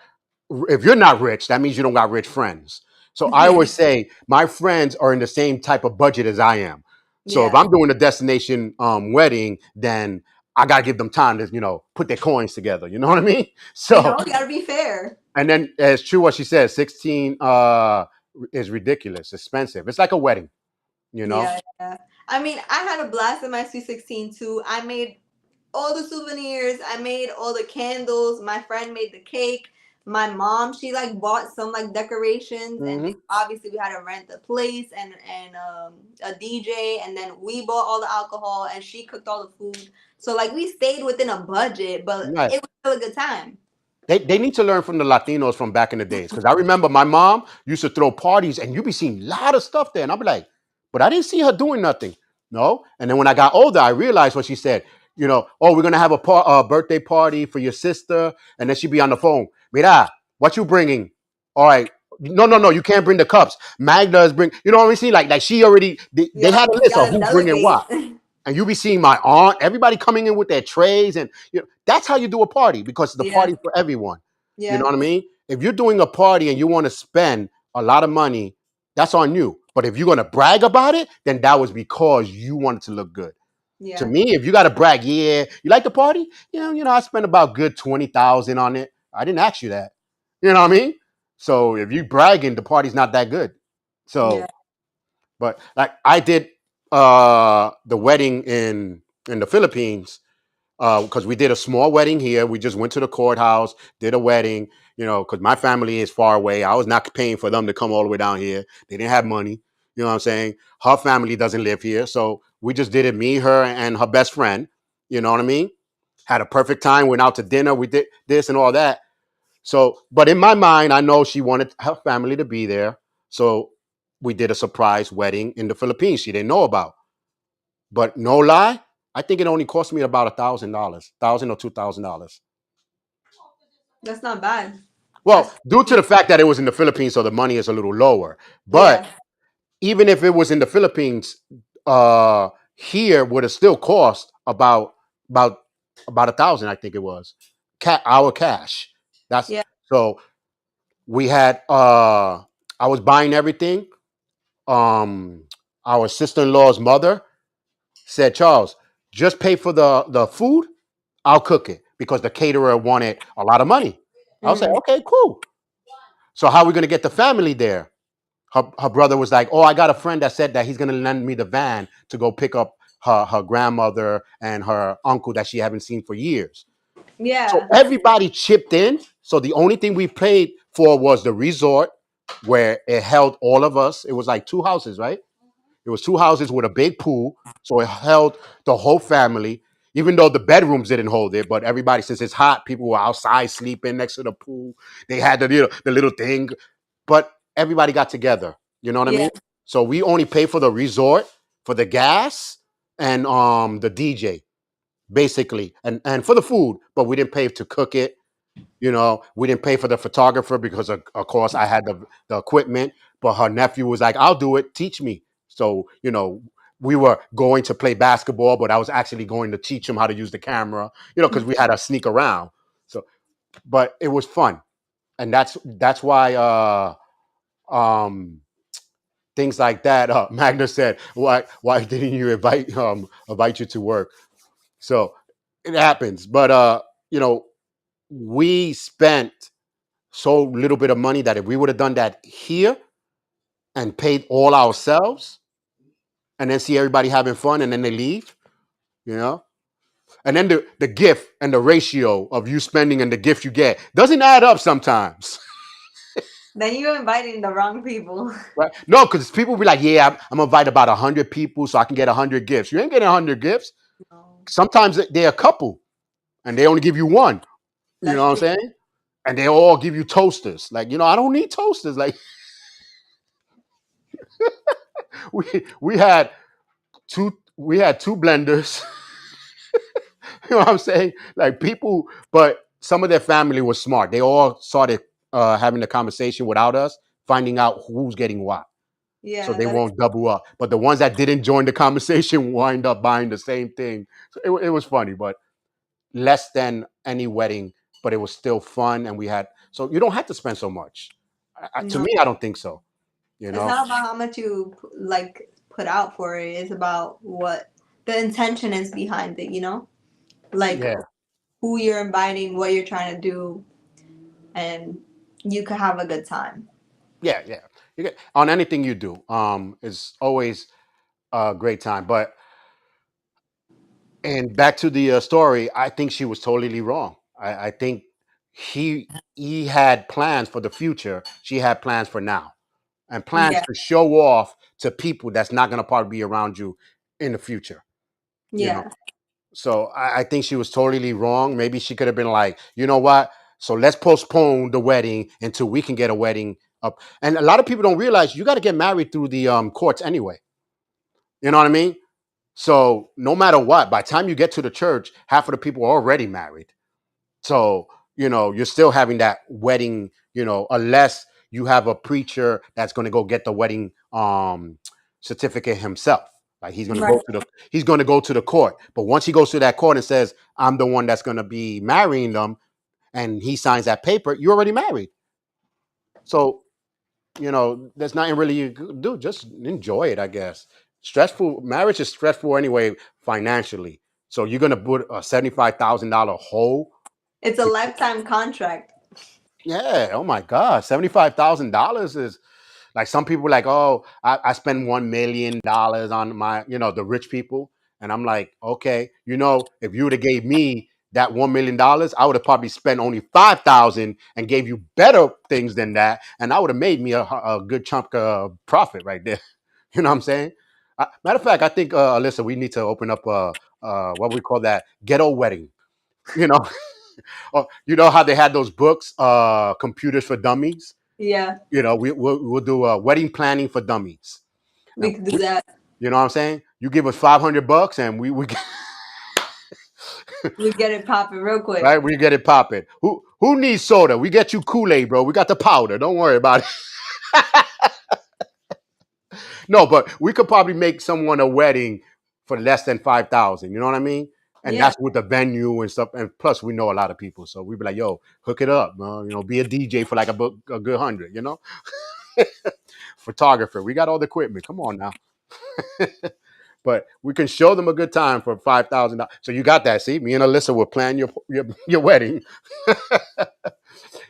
if you're not rich, that means you don't got rich friends. So I always say my friends are in the same type of budget as I am. So if yeah. I'm doing a destination wedding, then I gotta give them time to put their coins together. You know what I mean? You So know, you got to be fair. and then it's true what she said. 16 is ridiculous, expensive. It's like a wedding. You know. Yeah, yeah. I mean, I had a blast in my Sweet 16 too. I made all the souvenirs. I made all the candles. My friend made the cake. My mom, she like bought some like decorations, and Hmm. obviously we had to rent the place and a DJ, and then we bought all the alcohol, and she cooked all the food. So like we stayed within a budget, but Right. it was still a good time. They need to learn from the Latinos from back in the days. Because I remember my mom used to throw parties and you be seeing a lot of stuff there. And I'll be like, but I didn't see her doing nothing. No. And then when I got older, I realized what she said. Oh, we're going to have a birthday party for your sister. And then she'd be on the phone. Mira, what you bringing? All right. No, no, no. You can't bring the cups. Magda's bring, you know what I mean? Like she already, they Yeah, had a you list of gotta who bringing what. delegate. And you be seeing my aunt, everybody coming in with their trays, and that's how you do a party because the Yeah, party for everyone. You know yeah, what I mean? If you're doing a party and you want to spend a lot of money, that's on you. But if you're gonna brag about it, then that was because you wanted to look good. To yeah, me, if you got to brag, yeah, you like the party, I spent about good 20,000 on it. I didn't ask you that. You know what I mean? So if you bragging, the party's not that good. yeah. So but like I did the wedding in the Philippines because we did a small wedding here. We just went to the courthouse, did a wedding, because my family is far away. I was not paying for them to come all the way down here. They didn't have money. You know what I'm saying? Her family doesn't live here. So we just did it, me, her, and her best friend. You know what I mean? Had a perfect time, went out to dinner. We did this and all that. So, but in my mind, I know she wanted her family to be there. So we did a surprise wedding in the Philippines she didn't know about. But no lie, I think it only cost me about $1,000, $1,000 or $2,000. That's not bad. Well, That's due to the cheap. fact that it was in the Philippines, so the money is a little lower. But Yeah, even if it was in the Philippines, here would have still cost about about 1,000, I think it was, our cash. That's yeah. so we had. I was buying everything. Um, our sister-in-law's mother said, Charles, just pay for the food. I'll cook it because the caterer wanted a lot of money. I was like, Mm, okay, cool. So how are we gonna get the family there? Her brother was like, oh, I got a friend that said that he's gonna lend me the van to go pick up her grandmother and her uncle that she haven't seen for years. So yeah, everybody chipped in. So the only thing we paid for was the resort where it held all of us. It was like two houses, right? It was two houses with a big pool, so it held the whole family. Even though the bedrooms didn't hold it, but everybody, since it's hot, people were outside sleeping next to the pool. They had the little thing, but everybody got together. You know what I yeah, mean? So we only pay for the resort, for the gas, and the DJ basically, and for the food, but we didn't pay to cook it. We didn't pay for the photographer because of course I had the equipment, but her nephew was like, I'll do it, teach me. So, we were going to play basketball, but I was actually going to teach him how to use the camera, because we had to sneak around. So, but it was fun. And that's why um things like that. Magna said, why didn't you invite you to work? So it happens. But you know, we spent so little bit of money that if we would have done that here and paid all ourselves and then see everybody having fun and then they leave, you know? And then the gift and the ratio of you spending and the gift you get doesn't add up sometimes. Then you're inviting the wrong people. Right? No, because people be like, yeah, I'm gonna invite about 100 people so I can get 100 gifts. You ain't getting 100 gifts. No, Sometimes they're a couple and they only give you one. You know that's what I'm true. saying? And they all give you toasters. Like, I don't need toasters. Like we had two blenders. You know what I'm saying? Like people, but some of their family was smart. They all started having the conversation without us, finding out who's getting what, so Yeah, they that is. won't double up. But the ones that didn't join the conversation wind up buying the same thing. So it was funny, but less than any wedding, but it was still fun, and we had so you don't have to spend so much. To No, me, I don't think so. You it's know? not about how much you like put out for it. It's about what the intention is behind it. Like Yeah, who you're inviting, what you're trying to do, and you could have a good time. yeah, yeah. On anything you do, is always a great time. But and back to the story, I think she was totally wrong. I think he had plans for the future. She had plans for now, and plans Yeah, to show off to people that's not going to probably be around you in the future. You know, yeah, so I think she was totally wrong. Maybe she could have been like, you know what? So let's postpone the wedding until we can get a wedding up. And a lot of people don't realize you got to get married through the courts anyway. You know what I mean? So no matter what, by the time you get to the church, half of the people are already married. So, you're still having that wedding, unless you have a preacher that's going to go get the wedding certificate himself. Like right. he's going to go to the court. But once he goes to that court and says, "I'm the one that's going to be marrying them," and he signs that paper, you're already married. So, there's nothing really you could do. Just enjoy it, I guess. Stressful marriage is stressful anyway financially. So you're gonna put a $75,000 hole. It's a lifetime contract. Yeah. Oh my God. $75,000 is like some people like, oh, I spend $1 million on my, the rich people. And I'm like, okay, if you would have gave me that $1 million, I would have probably spent only 5,000 and gave you better things than that. And I would have made me a good chunk of profit right there. You know what I'm saying? Matter of fact, I think, Alyssa, we need to open up what we call that ghetto wedding. You know, oh, you know how they had those books, Computers for Dummies. Yeah, We'll do wedding planning for dummies. And we could do that. you know what I'm saying? You give us $500 and we We get it popping real quick. right, we get it popping. Who needs soda? We get you Kool-Aid, bro. We got the powder. Don't worry about it. No, but we could probably make someone a wedding for less than 5,000. You know what I mean? And Yeah, that's with the venue and stuff. And plus, we know a lot of people, so we'd be like, "Yo, hook it up, bro. Be a DJ for like a good 100. Photographer. We got all the equipment. Come on now." But we can show them a good time for $5,000. So you got that. See, me and Alyssa will plan your wedding.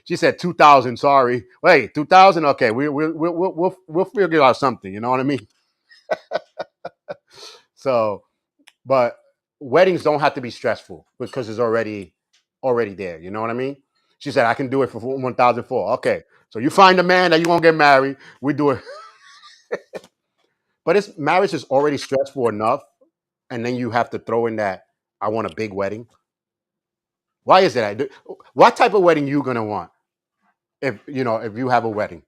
She said 2,000. Sorry, wait, 2,000. Okay, we'll figure out something. You know what I mean? So, but weddings don't have to be stressful because it's already there. You know what I mean? She said I can do it for 1,004. Okay, so you find a man that you won't get married. We do it, but it's marriage is already stressful enough, and then you have to throw in that I want a big wedding. Why is that? What type of wedding you gonna want if you have a wedding?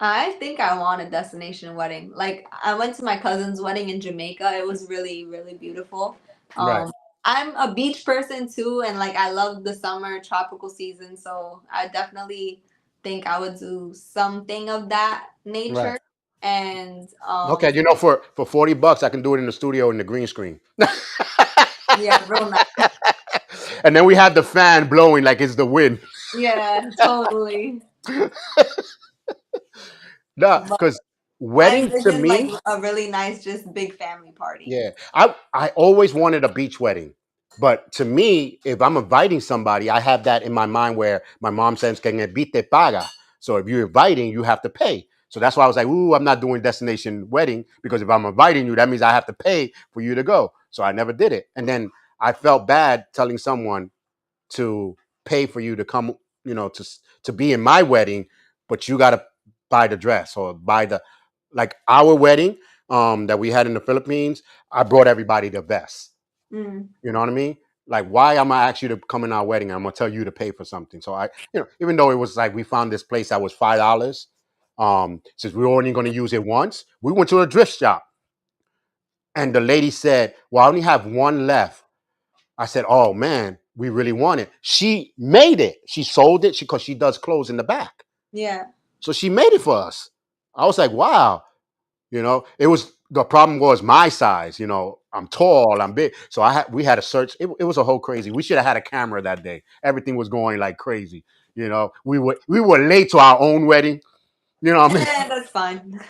I think I want a destination wedding. Like I went to my cousin's wedding in Jamaica. It was really, really beautiful. Right, Um, I'm a beach person too, and like I love the summer tropical season. So I definitely think I would do something of that right. nature. And Okay, for $40, I can do it in the studio in the green screen, yeah, real nice. and then we have the fan blowing like it's the wind. Yeah, totally. Nah, But because I Wedding to envision like me, a really nice, just big family party. yeah, I always wanted a beach wedding, but to me, if I'm inviting somebody, I have that in my mind where my mom says, "Que invite paga." So if you're inviting, you have to pay. So that's why I was like, "Ooh, I'm not doing destination wedding because if I'm inviting you, that means I have to pay for you to go." So I never did it, and then I felt bad telling someone to pay for you to come, to be in my wedding, but you got to buy the dress or buy the like our wedding that we had in the Philippines. I brought everybody the vest. Mm, You know what I mean? Like, why am I ask you to come in our wedding? I'm gonna tell you to pay for something. So even though it was like we found this place that was $5, since we were only gonna use it once, we went to a thrift shop, and the lady said, "Well, I only have one left." I said, "Oh man, we really want it." She made it. She sold it because she does clothes in the back. yeah. So she made it for us. I was like, "Wow." It was the problem was my size. I'm tall, I'm big, so we had to search. It was a whole crazy. We should have had a camera that day. Everything was going like crazy. We were late to our own wedding. You know what I mean? That's fine.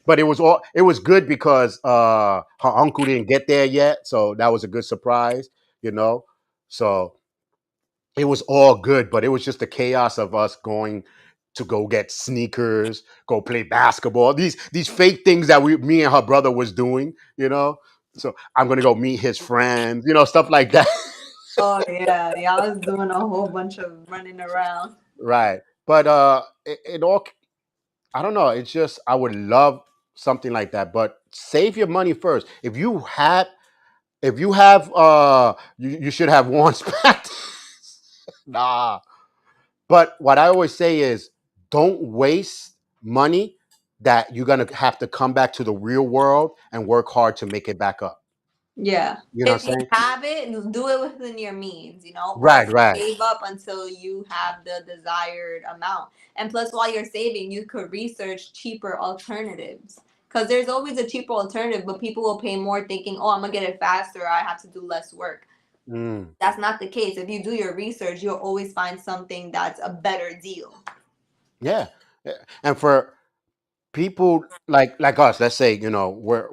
But it was good because her uncle didn't get there yet, so that was a good surprise. You know, so it was all good, but it was just the chaos of us going to go get sneakers, go play basketball. These fake things that me and her brother was doing. So I'm gonna go meet his friends. Stuff like that. Oh yeah, yeah. I was doing a whole bunch of running around. Right. But it all. I don't know. It's just I would love something like that, but save your money first. If you have, you should have one spot. Nah. But what I always say is don't waste money that you're going to have to come back to the real world and work hard to make it back up. Yeah. You know what If I'm you saying? have it, do it within your means, or Right, right. save up until you have the desired amount. And plus, while you're saving, you could research cheaper alternatives. Because there's always a cheaper alternative, but people will pay more thinking, oh, I'm going to get it faster. I have to do less work. Mm, That's not the case. If you do your research, you'll always find something that's a better deal. yeah. Yeah. And for people like us, let's say, we're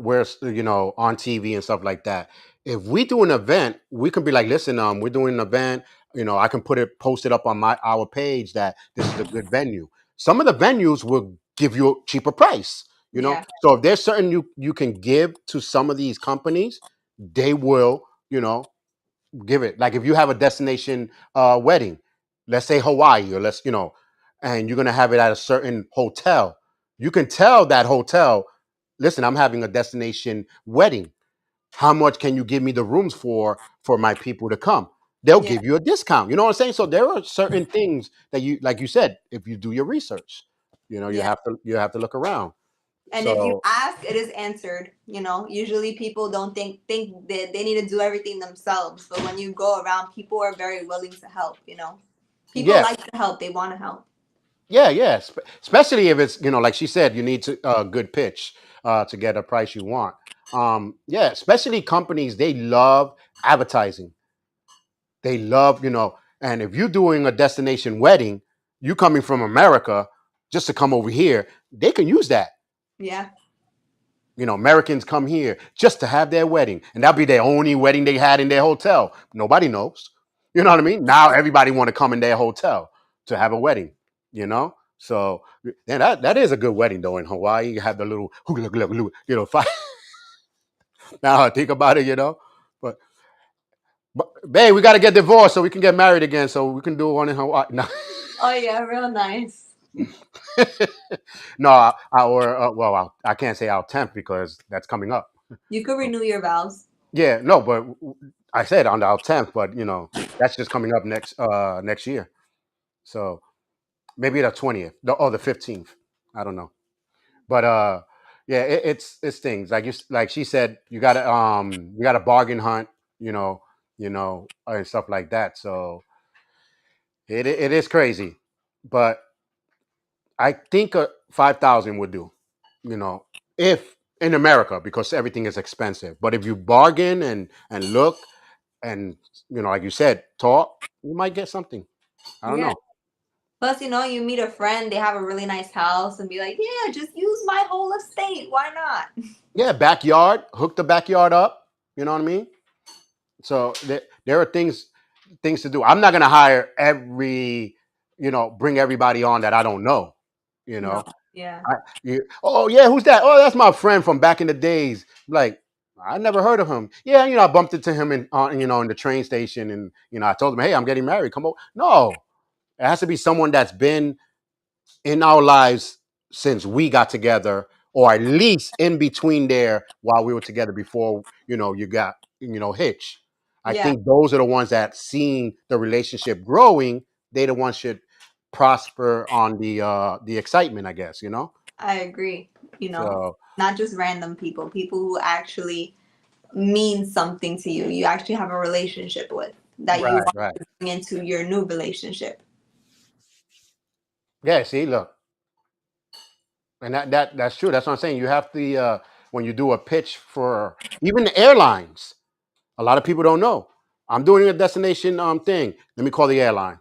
on TV and stuff like that. If we do an event, we can be like, listen, we're doing an event. I can post it up on our page that this is a good venue. Some of the venues will give you a cheaper price. Yeah. So if there's certain you can give to some of these companies, they will, give it. Like if you have a destination wedding, let's say Hawaii, or and you're gonna have it at a certain hotel, you can tell that hotel, listen, I'm having a destination wedding. How much can you give me the rooms for my people to come? They'll Yeah. give you a discount. You know what I'm saying? So there are certain things that like you said, if you do your research, you Yeah. have to look around. And if you So ask, it is answered. Usually people don't think that they need to do everything themselves, but when you go around, people are very willing to help. People yeah, like to help. They want to help. yeah, yeah. Especially if it's, like she said, you need to good pitch to get a price you want. Yeah, especially companies, they love advertising. They love, and if you're doing a destination wedding, you coming from America just to come over here, they can use that. Yeah. Americans come here just to have their wedding, and that'll be their only wedding they had in their hotel. Nobody knows. You know what I mean? Now everybody want to come in their hotel to have a wedding. So yeah, that is a good wedding though in Hawaii. You have the little hula hula hula, fight. Now I think about it, but. But babe, we got to get divorced so we can get married again, so we can do one in Hawaii. No, Oh yeah, real nice. no, I can't say our 10th because that's coming up. You could renew your vows. Yeah, no, but I said on our 10th, but that's just coming up next year. So maybe the 20th, or the 15th. I don't know, but yeah, it's things like like she said, you gotta bargain hunt, and stuff like that. So it is crazy, but I think 5,000 would do, you know, if in America because everything is expensive. But if you bargain and look and like you said, talk, you might get something. I don't Yeah. know. Plus, you meet a friend, they have a really nice house, and be like, yeah, just use my whole estate. Why not? Yeah, backyard, hook the backyard up. You know what I mean? So there are things to do. I'm not gonna hire bring everybody on that I don't know. You No. know, Yeah. oh yeah, who's that? Oh, that's my friend from back in the days. Like I never heard of him. Yeah, I bumped into him in the train station, and I told him, hey, I'm getting married. Come on. No, it has to be someone that's been in our lives since we got together, or at least in between there while we were together before you got hitch. I Yeah, think those are the ones that seeing the relationship growing. They the ones should prosper on the excitement, I guess. I agree. You know, So not just random people who actually mean something to you. You actually have a relationship with that you right, want right. to bring into your new relationship. Yeah, see, look, and that's true. That's what I'm saying. You have to when you do a pitch for even the airlines. A lot of people don't know. I'm doing a destination thing. Let me call the airline.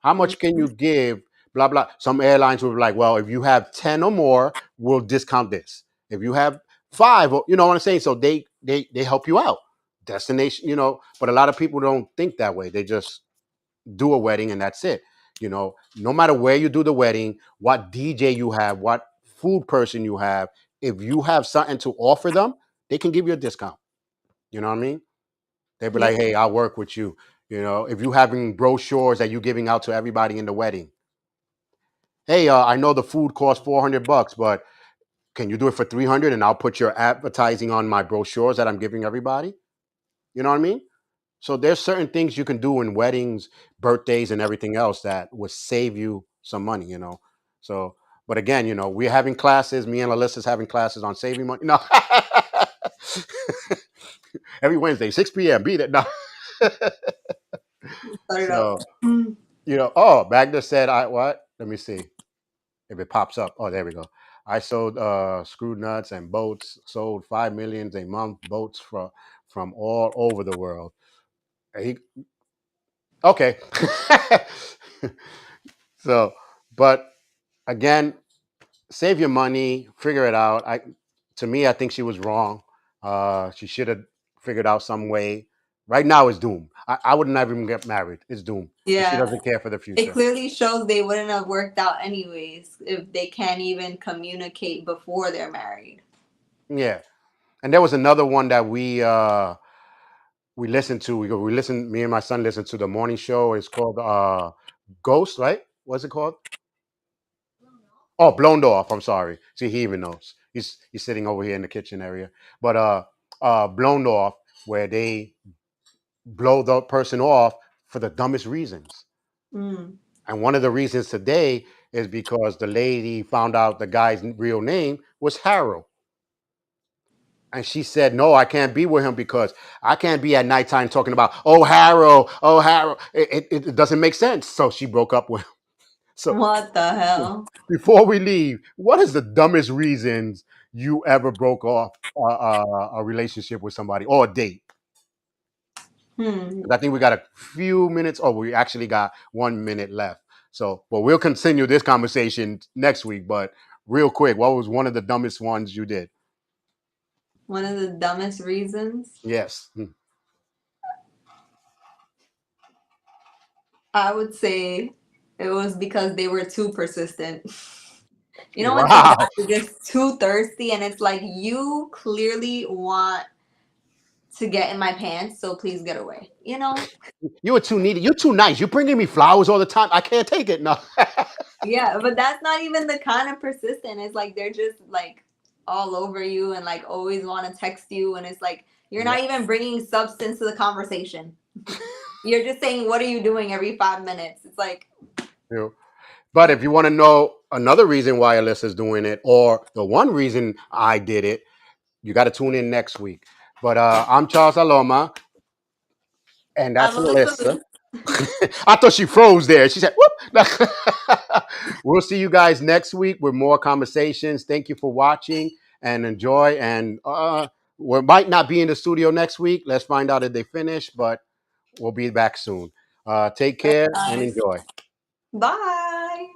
How much can Mhm. you give? Blah blah. Some airlines will be like, well, if you have 10 or more, we'll discount this. If you have five, you know what I'm saying? So they help you out. Destination. But a lot of people don't think that way. They just do a wedding and that's it. No matter where you do the wedding, what DJ you have, what food person you have, if you have something to offer them, they can give you a discount. You know what I mean? They'd be Yeah. like, hey, I'll work with you. If you having brochures that you giving out to everybody in the wedding. Hey, I know the food costs $400, but can you do it for 300 and I'll put your advertising on my brochures that I'm giving everybody? You know what I mean? So there's certain things you can do in weddings, birthdays, and everything else that would save you some money. So, but again, we're having classes. Me and Alyssa's having classes on saving money. No, every Wednesday, 6 p.m. Be there. No. Start it up. So, oh, Magda said, I what? Let me see if it pops up. Oh, there we go. I sold screw nuts and boats, sold 5 millions a month, boats from all over the world. Okay. So, but again, save your money, figure it out. To me, I think she was wrong. She should have figured out some way. Right now, it's doomed. I would never even get married. It's doomed. And she Yeah. doesn't care for the It future. clearly shows they wouldn't have worked out anyways if they can't even communicate before they're married. Yeah. And there was another one that we listened to. We listened. Me and my son listened to the morning show. It's called Ghost, right? What's it called? Oh, Blown Off. I'm sorry. See, he even knows. He's sitting over here in the kitchen area. But Blown Off, where they blow the person off for the dumbest reasons. Mm. And one of the reasons today is because the lady found out the guy's real name was Harold. And she said, no, I can't be with him because I can't be at nighttime talking about, oh, Harold, oh, Harold. It doesn't make sense. So she broke up with him. So What the hell? before we leave, what is the dumbest reasons you ever broke off a relationship with somebody or a date? Hmm. 'Cause I think we got a few minutes. Oh, we actually got 1 minute left. So, but we'll continue this conversation next week. But real quick, what was one of the dumbest ones you did? One of the dumbest reasons Yes. I would say it was because they were too persistent. You know when some Wow. guys are just too thirsty and it's like you clearly want to get in my pants, so please get away. You were too needy. You're too nice. You're bringing me flowers all the time. I can't take it. No. Yeah, but that's not even the kind of persistent. It's like they're just like all over you and like always want to text you and it's like you're Yeah. not even bringing substance to the conversation. You're just saying what are you doing every 5 minutes. It's like You know, but if you want to know another reason why Alyssa's doing it, or the one reason I did it, you got to tune in next week. But I'm Charles Aloma, and I'm that's Alyssa Alyssa. Luz. I thought she froze there. She said, "Whoop." We'll see you guys next week with more conversations. Thank you for watching and enjoy. And we might not be in the studio next week. Let's find out if they finish, but we'll be back soon. Take care and Guys. enjoy. Bye.